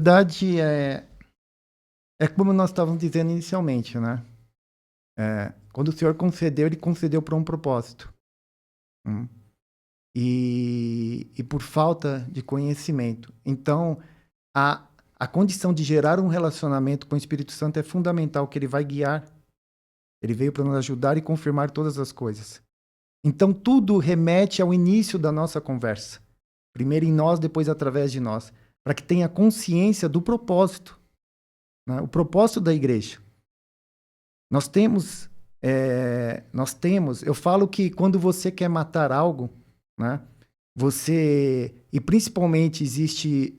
verdade, é como nós estávamos dizendo inicialmente, né? Quando o Senhor concedeu, Ele concedeu para um propósito. E por falta de conhecimento. Então, a condição de gerar um relacionamento com o Espírito Santo é fundamental, que Ele vai guiar. Ele veio para nos ajudar e confirmar todas as coisas. Então, tudo remete ao início da nossa conversa. Primeiro em nós, depois através de nós. Para que tenha consciência do propósito. Né? O propósito da igreja. Nós temos, eu falo que quando você quer matar algo, né? E principalmente existe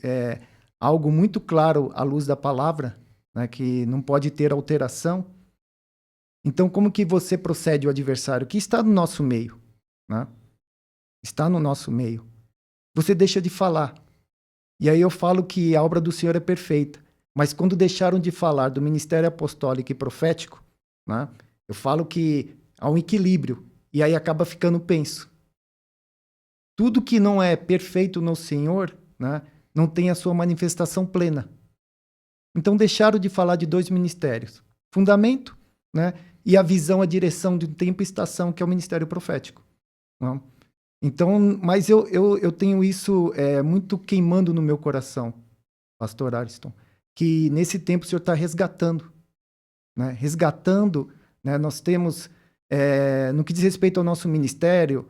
algo muito claro à luz da palavra, né? Que não pode ter alteração. Então, como que você procede o adversário que está no nosso meio, né? Está no nosso meio. Você deixa de falar. E aí eu falo que a obra do Senhor é perfeita. Mas quando deixaram de falar do ministério apostólico e profético, né? Eu falo que há um equilíbrio. E aí acaba ficando penso. Tudo que não é perfeito no Senhor, né? Não tem a sua manifestação plena. Então deixaram de falar de dois ministérios. Fundamento, né? E a visão, a direção de um tempo e estação, que é o ministério profético. Né? Então, mas eu tenho isso muito queimando no meu coração, pastor Ariston, que nesse tempo o Senhor está resgatando. Né? Resgatando, né? Nós temos, no que diz respeito ao nosso ministério,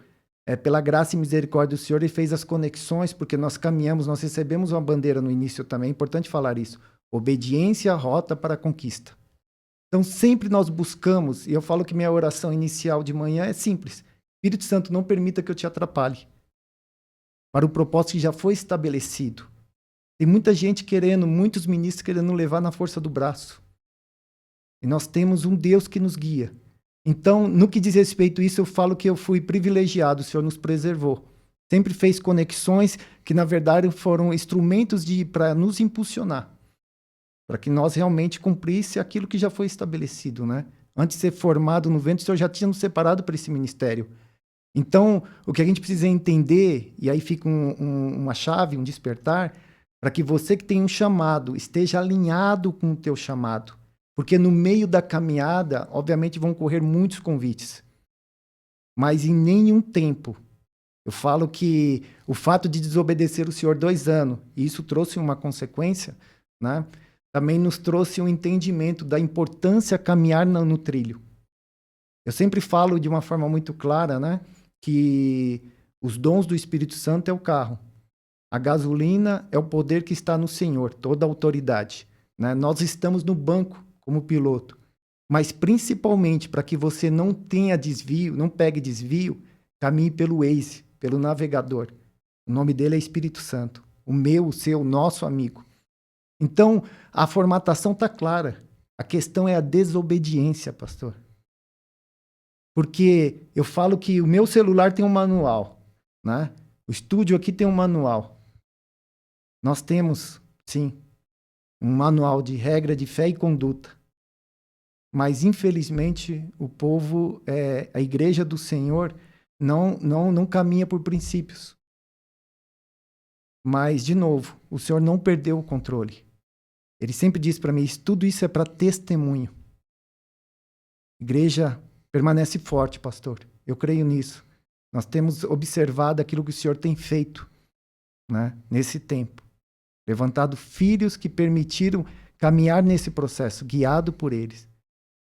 pela graça e misericórdia do Senhor, Ele fez as conexões, porque nós caminhamos, nós recebemos uma bandeira no início também, é importante falar isso, obediência, rota para a conquista. Então, sempre nós buscamos, e eu falo que minha oração inicial de manhã é simples. Espírito Santo, não permita que eu te atrapalhe. Para o propósito que já foi estabelecido. Tem muita gente querendo, muitos ministros querendo levar na força do braço. E nós temos um Deus que nos guia. Então, no que diz respeito a isso, eu falo que eu fui privilegiado, o Senhor nos preservou. Sempre fez conexões que, na verdade, foram instrumentos para nos impulsionar. Para que nós realmente cumprisse aquilo que já foi estabelecido, né? Antes de ser formado no ventre, o Senhor já tinha nos separado para esse ministério. Então, o que a gente precisa entender, e aí fica uma chave, um despertar, para que você que tem um chamado, esteja alinhado com o teu chamado. Porque no meio da caminhada, obviamente, vão correr muitos convites. Mas em nenhum tempo. Eu falo que o fato de desobedecer o Senhor 2 anos, e isso trouxe uma consequência, né? Também nos trouxe um entendimento da importância de caminhar no trilho. Eu sempre falo de uma forma muito clara, né, que os dons do Espírito Santo é o carro. A gasolina é o poder que está no Senhor, toda a autoridade. Né? Nós estamos no banco como piloto. Mas principalmente para que você não tenha desvio, não pegue desvio, caminhe pelo Waze, pelo navegador. O nome dele é Espírito Santo. O meu, o seu, o nosso amigo. Então, a formatação está clara. A questão é a desobediência, pastor. Porque eu falo que o meu celular tem um manual, né? O estúdio aqui tem um manual. Nós temos, sim, um manual de regra de fé e conduta. Mas, infelizmente, o povo, a igreja do Senhor, não caminha por princípios. Mas, de novo, o Senhor não perdeu o controle. Ele sempre diz para mim, tudo isso é para testemunho. Igreja permanece forte, pastor. Eu creio nisso. Nós temos observado aquilo que o Senhor tem feito, né, nesse tempo. Levantado filhos que permitiram caminhar nesse processo, guiado por eles.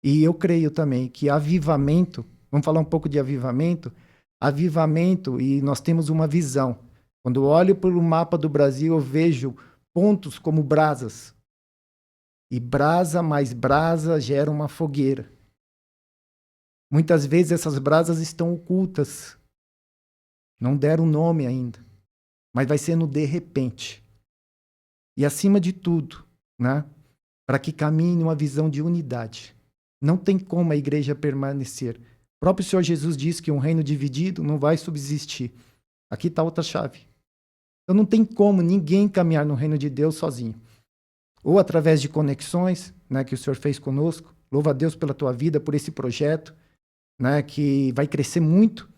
E eu creio também que avivamento, vamos falar um pouco de avivamento, e nós temos uma visão. Quando eu olho pelo mapa do Brasil, eu vejo pontos como brasas. E brasa mais brasa gera uma fogueira. Muitas vezes essas brasas estão ocultas. Não deram nome ainda. Mas vai ser no de repente. E acima de tudo, né, para que caminhe uma visão de unidade. Não tem como a igreja permanecer. O próprio Senhor Jesus disse que um reino dividido não vai subsistir. Aqui está outra chave. Então não tem como ninguém caminhar no reino de Deus sozinho. Ou através de conexões, né, que o Senhor fez conosco. Louva a Deus pela tua vida, por esse projeto, né, que vai crescer muito.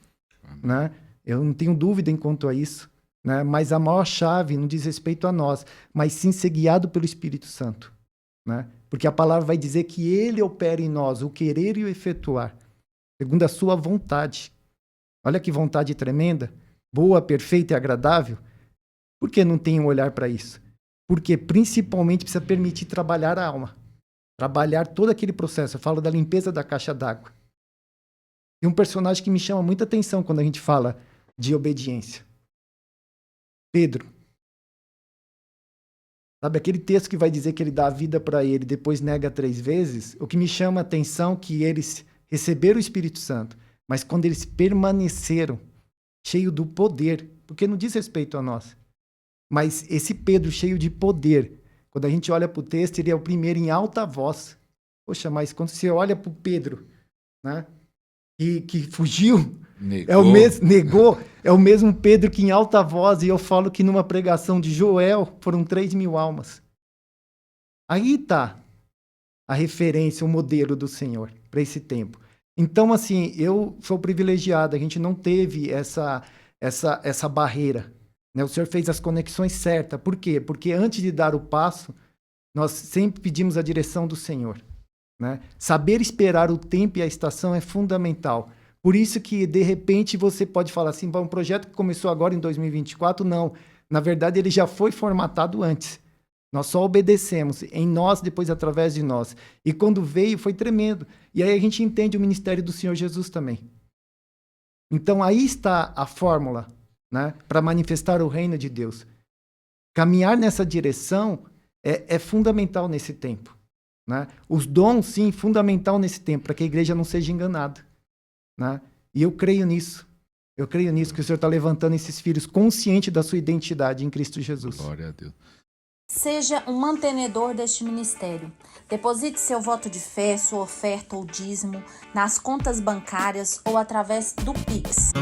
Né? Eu não tenho dúvida quanto a isso. né? Mas a maior chave não diz respeito a nós, mas sim ser guiado pelo Espírito Santo, né? Porque a palavra vai dizer que ele opera em nós o querer e o efetuar, segundo a sua vontade. Olha que vontade tremenda, boa, perfeita e agradável. Por que não tem um olhar para isso? Porque principalmente precisa permitir trabalhar a alma, trabalhar todo aquele processo. Eu falo da limpeza da caixa d'água. Tem um personagem que me chama muita atenção quando a gente fala de obediência. Pedro. Sabe aquele texto que vai dizer que ele dá a vida para ele e depois nega 3 vezes? O que me chama a atenção é que eles receberam o Espírito Santo, mas quando eles permaneceram cheio do poder, porque não diz respeito a nós, mas esse Pedro cheio de poder, quando a gente olha para o texto, ele é o primeiro em alta voz. Poxa, mas quando você olha para o Pedro, né, que fugiu, negou, é o mesmo Pedro que em alta voz, e eu falo que numa pregação de Joel foram 3.000 almas. Aí está a referência, o modelo do Senhor para esse tempo. Então, assim, eu sou privilegiado, a gente não teve essa barreira, né? O Senhor fez as conexões certas. Por quê? Porque antes de dar o passo, nós sempre pedimos a direção do Senhor, né? Saber esperar o tempo e a estação é fundamental. Por isso que, de repente, você pode falar assim, um projeto que começou agora em 2024, não. Na verdade, ele já foi formatado antes. Nós só obedecemos em nós, depois através de nós. E quando veio, foi tremendo. E aí a gente entende o ministério do Senhor Jesus também. Então, aí está a fórmula, né, para manifestar o reino de Deus. Caminhar nessa direção é fundamental nesse tempo, né? Os dons, sim, fundamental nesse tempo, para que a igreja não seja enganada, né? E eu creio nisso. Eu creio nisso, que o Senhor está levantando esses filhos conscientes da sua identidade em Cristo Jesus. Glória a Deus. Seja um mantenedor deste ministério. Deposite seu voto de fé, sua oferta ou dízimo nas contas bancárias ou através do Pix.